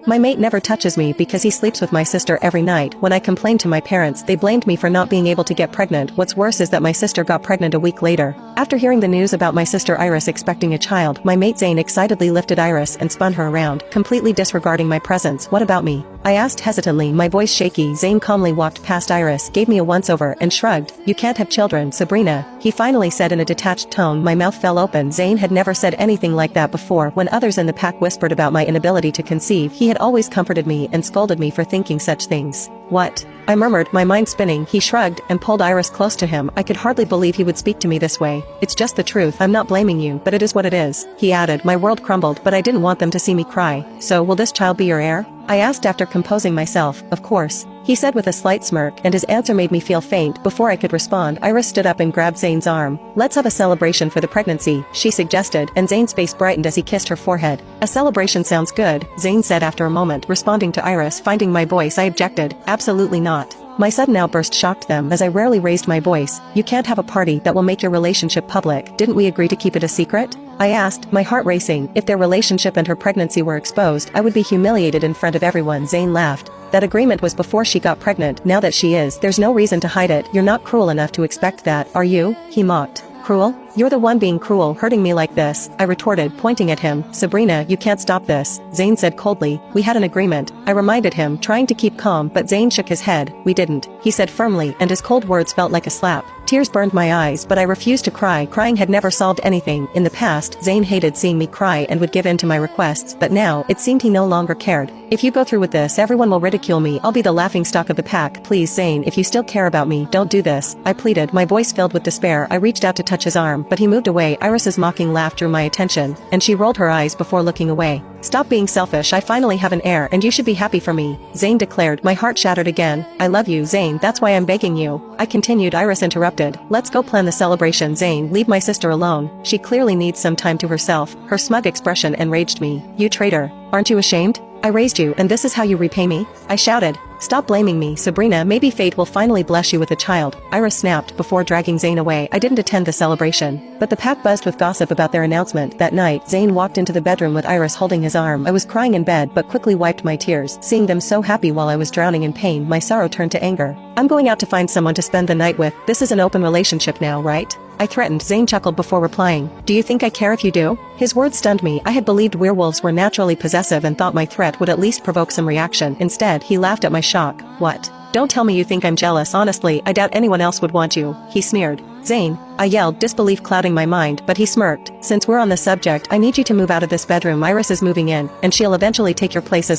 My mate never touches me because he sleeps with my sister every night. When I complained to my parents, they blamed me for not being able to get pregnant. What's worse is that my sister got pregnant a week later. After hearing the news about my sister Iris expecting a child, my mate Zane excitedly lifted Iris and spun her around, completely disregarding my presence. What about me? I asked hesitantly, my voice shaky. Zane calmly walked past Iris, gave me a once-over, and shrugged. You can't have children, Sabrina, he finally said in a detached tone. My mouth fell open. Zane had never said anything like that before. When others in the pack whispered about my inability to conceive, he had always comforted me and scolded me for thinking such things. What? I murmured, my mind spinning. He shrugged and pulled Iris close to him. I could hardly believe he would speak to me this way. It's just the truth. I'm not blaming you, but it is what it is, he added. My world crumbled, but I didn't want them to see me cry. So, will this child be your heir? I asked after composing myself. Of course, he said with a slight smirk, and his answer made me feel faint. Before I could respond, Iris stood up and grabbed Zane's arm. Let's have a celebration for the pregnancy, she suggested, and Zane's face brightened as he kissed her forehead. A celebration sounds good, Zane said after a moment, responding to Iris. Finding my voice, I objected. Absolutely not. My sudden outburst shocked them, as I rarely raised my voice. You can't have a party that will make your relationship public. Didn't we agree to keep it a secret? I asked, my heart racing. If their relationship and her pregnancy were exposed, I would be humiliated in front of everyone. Zane laughed. That agreement was before she got pregnant. Now that she is, there's no reason to hide it. You're not cruel enough to expect that, are you? He mocked. Cruel? You're the one being cruel, hurting me like this, I retorted, pointing at him. Sabrina, you can't stop this, Zane said coldly. We had an agreement, I reminded him, trying to keep calm, but Zane shook his head. We didn't, he said firmly, and his cold words felt like a slap. Tears burned my eyes, but I refused to cry. Crying had never solved anything. In the past, Zane hated seeing me cry and would give in to my requests, but now, it seemed he no longer cared. If you go through with this, everyone will ridicule me. I'll be the laughingstock of the pack. Please, Zane, if you still care about me, don't do this, I pleaded, my voice filled with despair. I reached out to touch his arm, but he moved away. Iris's mocking laugh drew my attention, and she rolled her eyes before looking away. Stop being selfish. I finally have an heir, and you should be happy for me, Zane declared. My heart shattered again. I love you, Zane, that's why I'm begging you, I continued. Iris interrupted. Let's go plan the celebration, Zane. Leave my sister alone. She clearly needs some time to herself. Her smug expression enraged me. You traitor. Aren't you ashamed? I raised you, and this is how you repay me? I shouted. Stop blaming me, Sabrina. Maybe fate will finally bless you with a child. Iris snapped before dragging Zane away. I didn't attend the celebration, but the pack buzzed with gossip about their announcement. That night, Zane walked into the bedroom with Iris holding his arm. I was crying in bed but quickly wiped my tears. Seeing them so happy while I was drowning in pain, my sorrow turned to anger. I'm going out to find someone to spend the night with. This is an open relationship now, right? I threatened. Zane chuckled before replying. Do you think I care if you do? His words stunned me. I had believed werewolves were naturally possessive and thought my threat would at least provoke some reaction. Instead, he laughed at my shock. What? Don't tell me you think I'm jealous. Honestly, I doubt anyone else would want you, he sneered. Zane, I yelled, disbelief clouding my mind, but he smirked. Since we're on the subject, I need you to move out of this bedroom. Iris is moving in, and she'll eventually take your place as